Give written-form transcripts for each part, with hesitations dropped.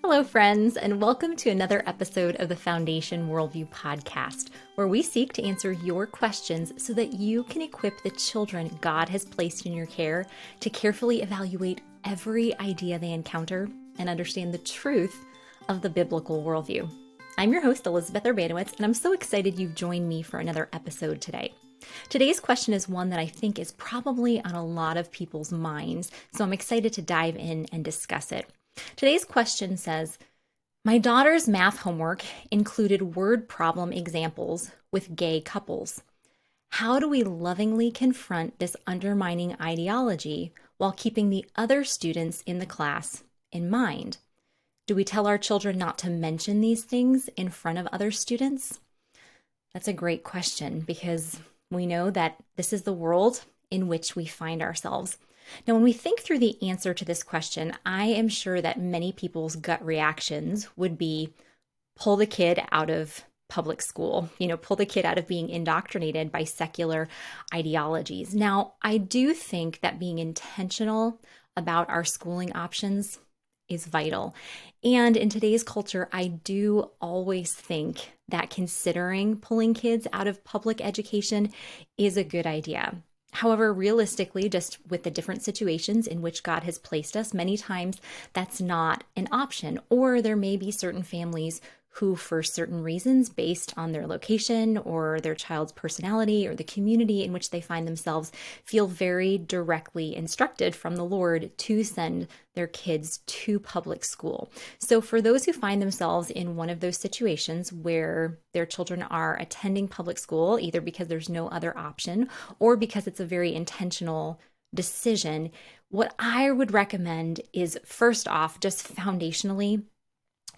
Hello, friends, and welcome to another episode of the Foundation Worldview podcast, where we seek to answer your questions so that you can equip the children God has placed in your care to carefully evaluate every idea they encounter and understand the truth of the biblical worldview. I'm your host, Elizabeth Urbanowitz, and I'm so excited you've joined me for another episode today. Today's question is one that I think is probably on a lot of people's minds, so I'm excited to dive in and discuss it. Today's question says, my daughter's math homework included word problem examples with gay couples. How do we lovingly confront this undermining ideology while keeping the other students in the class in mind? Do we tell our children not to mention these things in front of other students? That's a great question because we know that this is the world in which we find ourselves. Now, when we think through the answer to this question, I am sure that many people's gut reactions would be pull the kid out of public school, pull the kid out of being indoctrinated by secular ideologies. Now, I do think that being intentional about our schooling options is vital. And in today's culture, I do always think that considering pulling kids out of public education is a good idea. However, realistically, just with the different situations in which God has placed us, many times that's not an option. Or there may be certain families who, for certain reasons, based on their location or their child's personality or the community in which they find themselves, feel very directly instructed from the Lord to send their kids to public school. So for those who find themselves in one of those situations where their children are attending public school, either because there's no other option or because it's a very intentional decision, what I would recommend is, first off, just foundationally,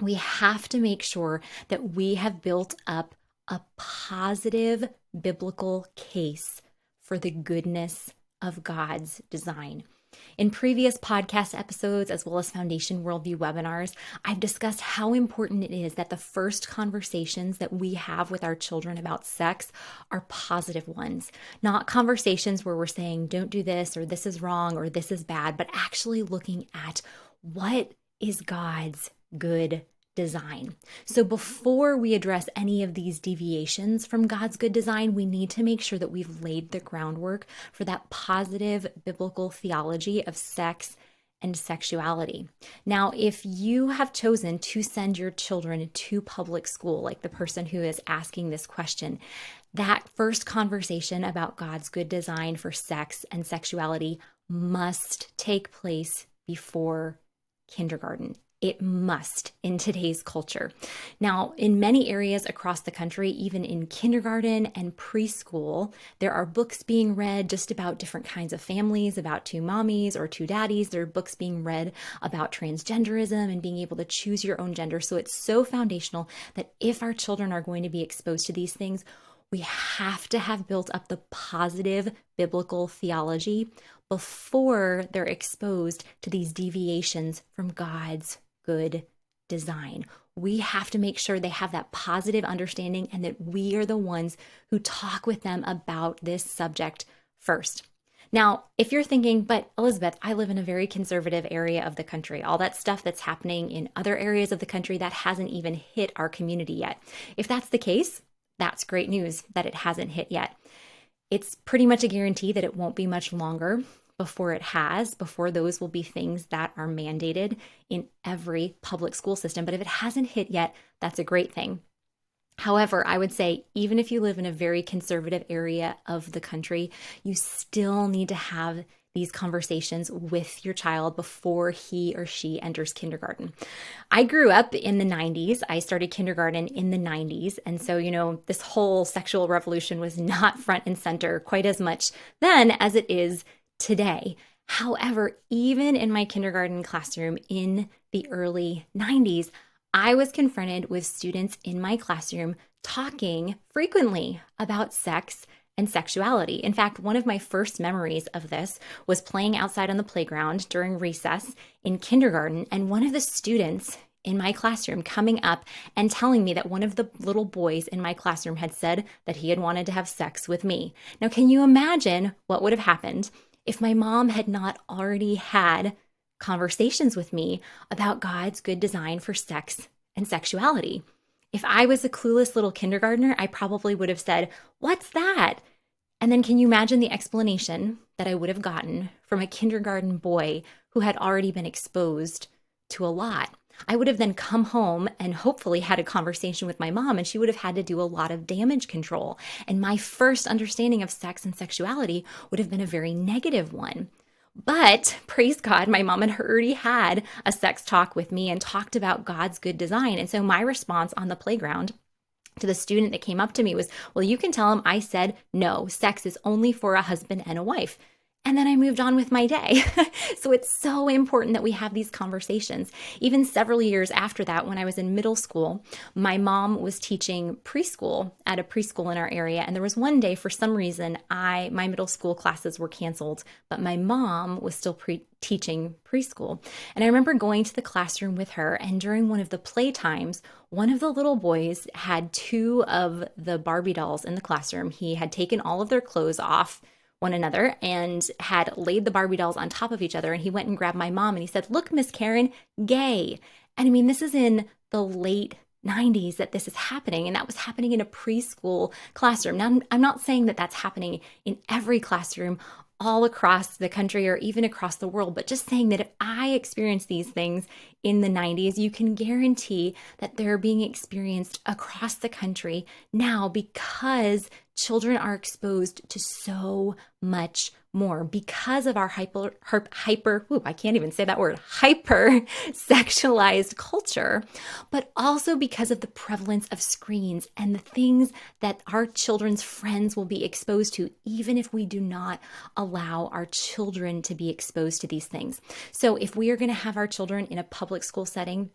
we have to make sure that we have built up a positive biblical case for the goodness of God's design. In previous podcast episodes, as well as Foundation Worldview webinars, I've discussed how important it is that the first conversations that we have with our children about sex are positive ones, not conversations where we're saying, don't do this, or this is wrong, or this is bad, but actually looking at what is God's good design. So before we address any of these deviations from God's good design, we need to make sure that we've laid the groundwork for that positive biblical theology of sex and sexuality. Now, if you have chosen to send your children to public school, like the person who is asking this question, that first conversation about God's good design for sex and sexuality must take place before kindergarten. It must in today's culture. Now, in many areas across the country, even in kindergarten and preschool, there are books being read just about different kinds of families, about two mommies or two daddies. There are books being read about transgenderism and being able to choose your own gender. So it's so foundational that if our children are going to be exposed to these things, we have to have built up the positive biblical theology before they're exposed to these deviations from God's good design. We have to make sure they have that positive understanding and that we are the ones who talk with them about this subject first. Now, if you're thinking, but Elizabeth, I live in a very conservative area of the country, all that stuff that's happening in other areas of the country that hasn't even hit our community yet. If that's the case, that's great news that it hasn't hit yet. It's pretty much a guarantee that it won't be much longer before those will be things that are mandated in every public school system. But if it hasn't hit yet, that's a great thing. However, I would say even if you live in a very conservative area of the country, you still need to have these conversations with your child before he or she enters kindergarten. I grew up in the 90s. I started kindergarten in the 90s. And so, this whole sexual revolution was not front and center quite as much then as it is today. However, even in my kindergarten classroom in the early 90s, I was confronted with students in my classroom talking frequently about sex and sexuality. In fact, one of my first memories of this was playing outside on the playground during recess in kindergarten, and one of the students in my classroom coming up and telling me that one of the little boys in my classroom had said that he had wanted to have sex with me. Now, can you imagine what would have happened if my mom had not already had conversations with me about God's good design for sex and sexuality. If I was a clueless little kindergartner, I probably would have said, "What's that?" And then can you imagine the explanation that I would have gotten from a kindergarten boy who had already been exposed to a lot? I would have then come home and hopefully had a conversation with my mom, and she would have had to do a lot of damage control. And my first understanding of sex and sexuality would have been a very negative one. But praise God, my mom had already had a sex talk with me and talked about God's good design. And so my response on the playground to the student that came up to me was, "Well, you can tell him I said no, sex is only for a husband and a wife." And then I moved on with my day. So it's so important that we have these conversations. Even several years after that, when I was in middle school, my mom was teaching preschool at a preschool in our area. And there was one day, for some reason, my middle school classes were canceled, but my mom was still teaching preschool. And I remember going to the classroom with her, and during one of the playtimes, one of the little boys had two of the Barbie dolls in the classroom. He had taken all of their clothes off one another and had laid the Barbie dolls on top of each other. And he went and grabbed my mom and he said, "Look, Miss Karen, gay." And I mean, this is in the late 90s that this is happening, and that was happening in a preschool classroom. Now, I'm not saying that that's happening in every classroom all across the country or even across the world, but just saying that if I experienced these things in the 90s, you can guarantee that they're being experienced across the country now, because children are exposed to so much more because of our hyper sexualized culture, but also because of the prevalence of screens and the things that our children's friends will be exposed to, even if we do not allow our children to be exposed to these things. So if we are going to have our children in a public school setting,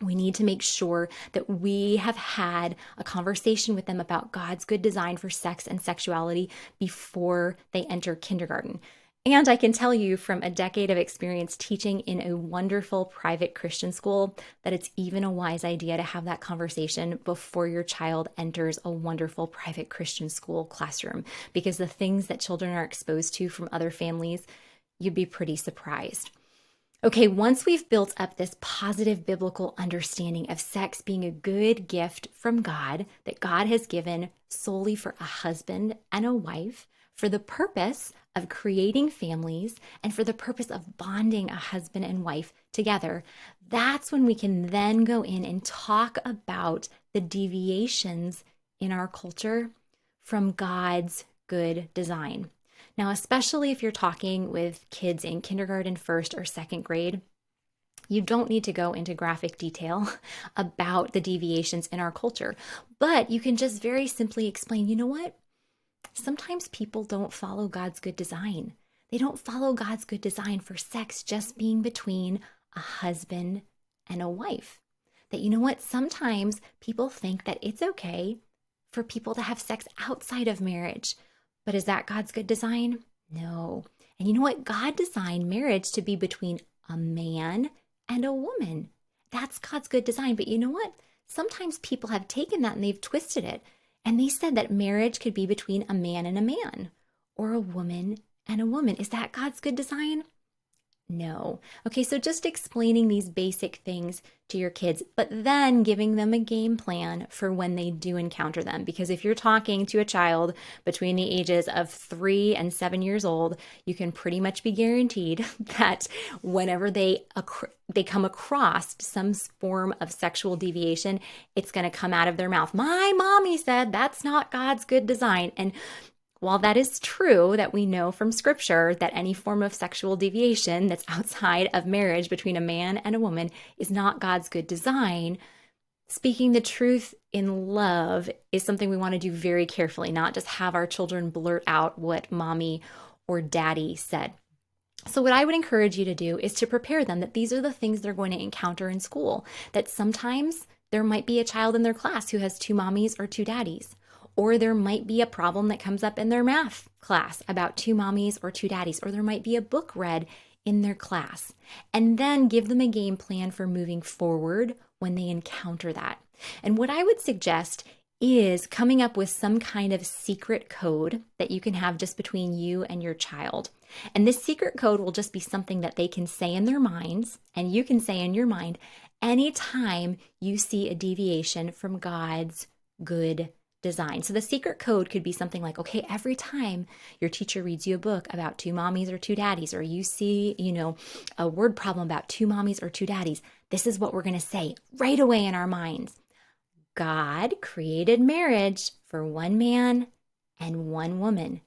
we need to make sure that we have had a conversation with them about God's good design for sex and sexuality before they enter kindergarten. And I can tell you from a decade of experience teaching in a wonderful private Christian school that it's even a wise idea to have that conversation before your child enters a wonderful private Christian school classroom, because the things that children are exposed to from other families, you'd be pretty surprised. Okay, once we've built up this positive biblical understanding of sex being a good gift from God that God has given solely for a husband and a wife, for the purpose of creating families and for the purpose of bonding a husband and wife together, that's when we can then go in and talk about the deviations in our culture from God's good design. Now, especially if you're talking with kids in kindergarten, first or second grade, you don't need to go into graphic detail about the deviations in our culture, but you can just very simply explain, you know what? Sometimes people don't follow God's good design. They don't follow God's good design for sex just being between a husband and a wife. That, you know what? Sometimes people think that it's okay for people to have sex outside of marriage. But is that God's good design? No. And you know what? God designed marriage to be between a man and a woman. That's God's good design. But you know what? Sometimes people have taken that and they've twisted it. And they said that marriage could be between a man and a man, or a woman and a woman. Is that God's good design? No. Okay, so just explaining these basic things to your kids, but then giving them a game plan for when they do encounter them. Because if you're talking to a child between the ages of 3 and 7 years old, you can pretty much be guaranteed that whenever they come across some form of sexual deviation, it's going to come out of their mouth. "My mommy said that's not God's good design." And while that is true, that we know from scripture that any form of sexual deviation that's outside of marriage between a man and a woman is not God's good design, speaking the truth in love is something we want to do very carefully, not just have our children blurt out what mommy or daddy said. So what I would encourage you to do is to prepare them that these are the things they're going to encounter in school, that sometimes there might be a child in their class who has 2 mommies or 2 daddies. Or there might be a problem that comes up in their math class about 2 mommies or 2 daddies, or there might be a book read in their class. And then give them a game plan for moving forward when they encounter that. And what I would suggest is coming up with some kind of secret code that you can have just between you and your child. And this secret code will just be something that they can say in their minds, and you can say in your mind anytime you see a deviation from God's good design. So the secret code could be something like, okay, every time your teacher reads you a book about two mommies or two daddies, or you see, a word problem about two mommies or two daddies, this is what we're going to say right away in our minds. God created marriage for one man and one woman,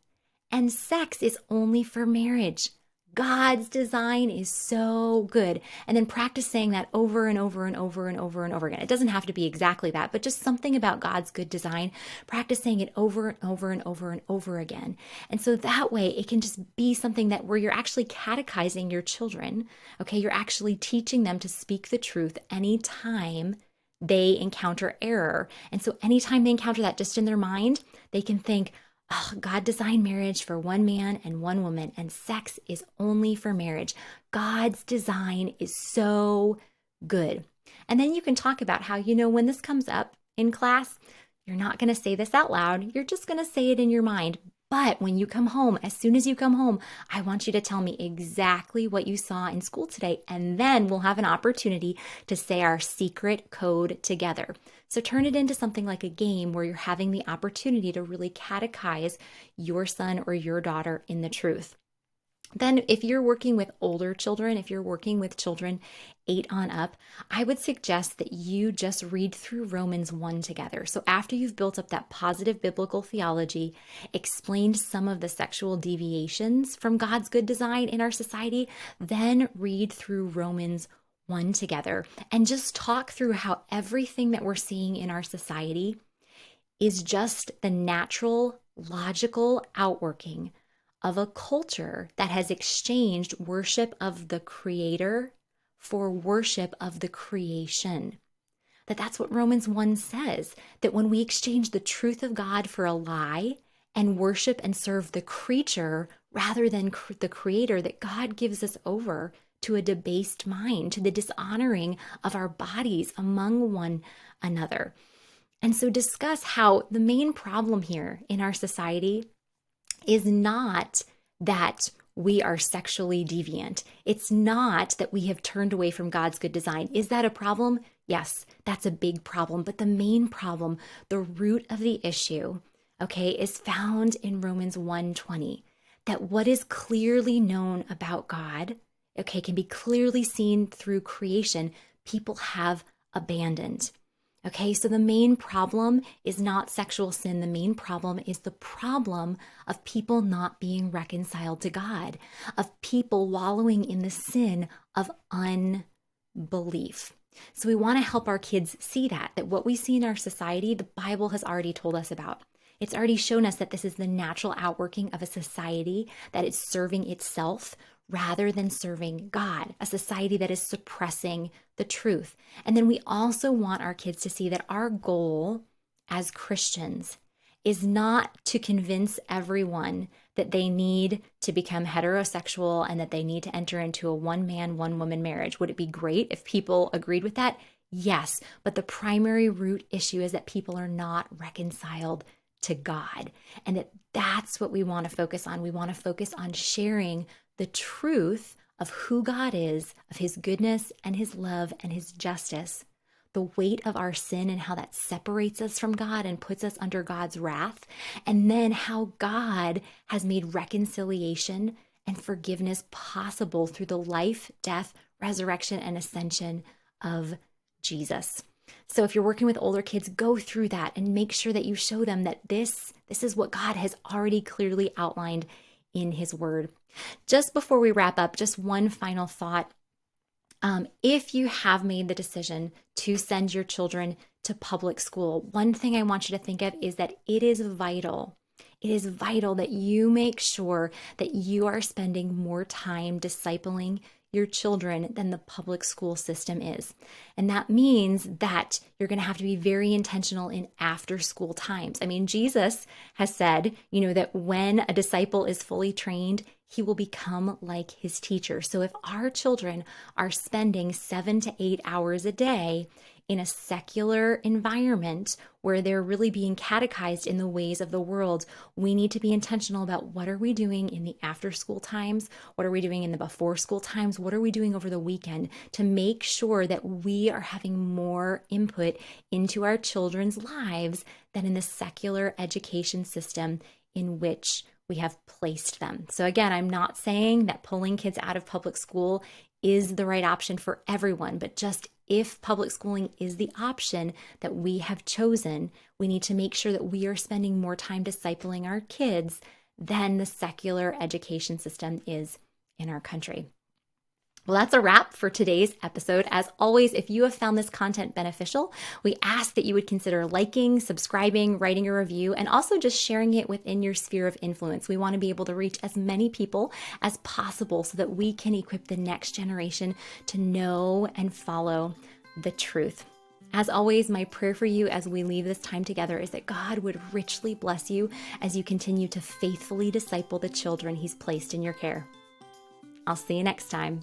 and sex is only for marriage. God's design is so good. And then practice saying that over and over and over and over and over again. It doesn't have to be exactly that, but just something about God's good design. Practice saying it over and over and over and over again. And so that way it can just be something that where you're actually catechizing your children. Okay, you're actually teaching them to speak the truth anytime they encounter error. And so anytime they encounter that just in their mind, they can think, oh, God designed marriage for one man and one woman, and sex is only for marriage. God's design is so good. And then you can talk about how, when this comes up in class, you're not going to say this out loud. You're just going to say it in your mind. But when you come home, as soon as you come home, I want you to tell me exactly what you saw in school today. And then we'll have an opportunity to say our secret code together. So turn it into something like a game where you're having the opportunity to really catechize your son or your daughter in the truth. Then if you're working with older children, if you're working with children 8 on up, I would suggest that you just read through Romans 1 together. So after you've built up that positive biblical theology, explained some of the sexual deviations from God's good design in our society, then read through Romans 1 together and just talk through how everything that we're seeing in our society is just the natural, logical outworking of a culture that has exchanged worship of the Creator for worship of the creation. That's what Romans 1 says, that when we exchange the truth of God for a lie and worship and serve the creature rather than the Creator, that God gives us over to a debased mind, to the dishonoring of our bodies among one another. And so discuss how the main problem here in our society is not that we are sexually deviant. It's not that we have turned away from God's good design. Is that a problem? Yes, that's a big problem. But the main problem, the root of the issue, is found in Romans 1:20, that what is clearly known about God, can be clearly seen through creation, people have abandoned. So the main problem is not sexual sin. The main problem is the problem of people not being reconciled to God, of people wallowing in the sin of unbelief. So we want to help our kids see that what we see in our society, the Bible has already told us about. It's already shown us that this is the natural outworking of a society that is serving itself rather than serving God, a society that is suppressing the truth. And then we also want our kids to see that our goal as Christians is not to convince everyone that they need to become heterosexual and that they need to enter into a one-man, one-woman marriage. Would it be great if people agreed with that? Yes, but the primary root issue is that people are not reconciled to God, and that's what we want to focus on. We want to focus on sharing the truth of who God is, of his goodness and his love and his justice, the weight of our sin and how that separates us from God and puts us under God's wrath, and then how God has made reconciliation and forgiveness possible through the life, death, resurrection, and ascension of Jesus. So if you're working with older kids, go through that and make sure that you show them that this is what God has already clearly outlined in his word. Just before we wrap up, just one final thought. If you have made the decision to send your children to public school, one thing I want you to think of is that it is vital. It is vital that you make sure that you are spending more time discipling your children than the public school system is. And that means that you're going to have to be very intentional in after school times. I mean, Jesus has said, that when a disciple is fully trained, he will become like his teacher. So if our children are spending 7 to 8 hours a day in a secular environment where they're really being catechized in the ways of the world, we need to be intentional about what are we doing in the after school times? What are we doing in the before school times? What are we doing over the weekend to make sure that we are having more input into our children's lives than in the secular education system in which we have placed them. So again, I'm not saying that pulling kids out of public school is the right option for everyone, but just if public schooling is the option that we have chosen, we need to make sure that we are spending more time discipling our kids than the secular education system is in our country. Well, that's a wrap for today's episode. As always, if you have found this content beneficial, we ask that you would consider liking, subscribing, writing a review, and also just sharing it within your sphere of influence. We want to be able to reach as many people as possible so that we can equip the next generation to know and follow the truth. As always, my prayer for you as we leave this time together is that God would richly bless you as you continue to faithfully disciple the children He's placed in your care. I'll see you next time.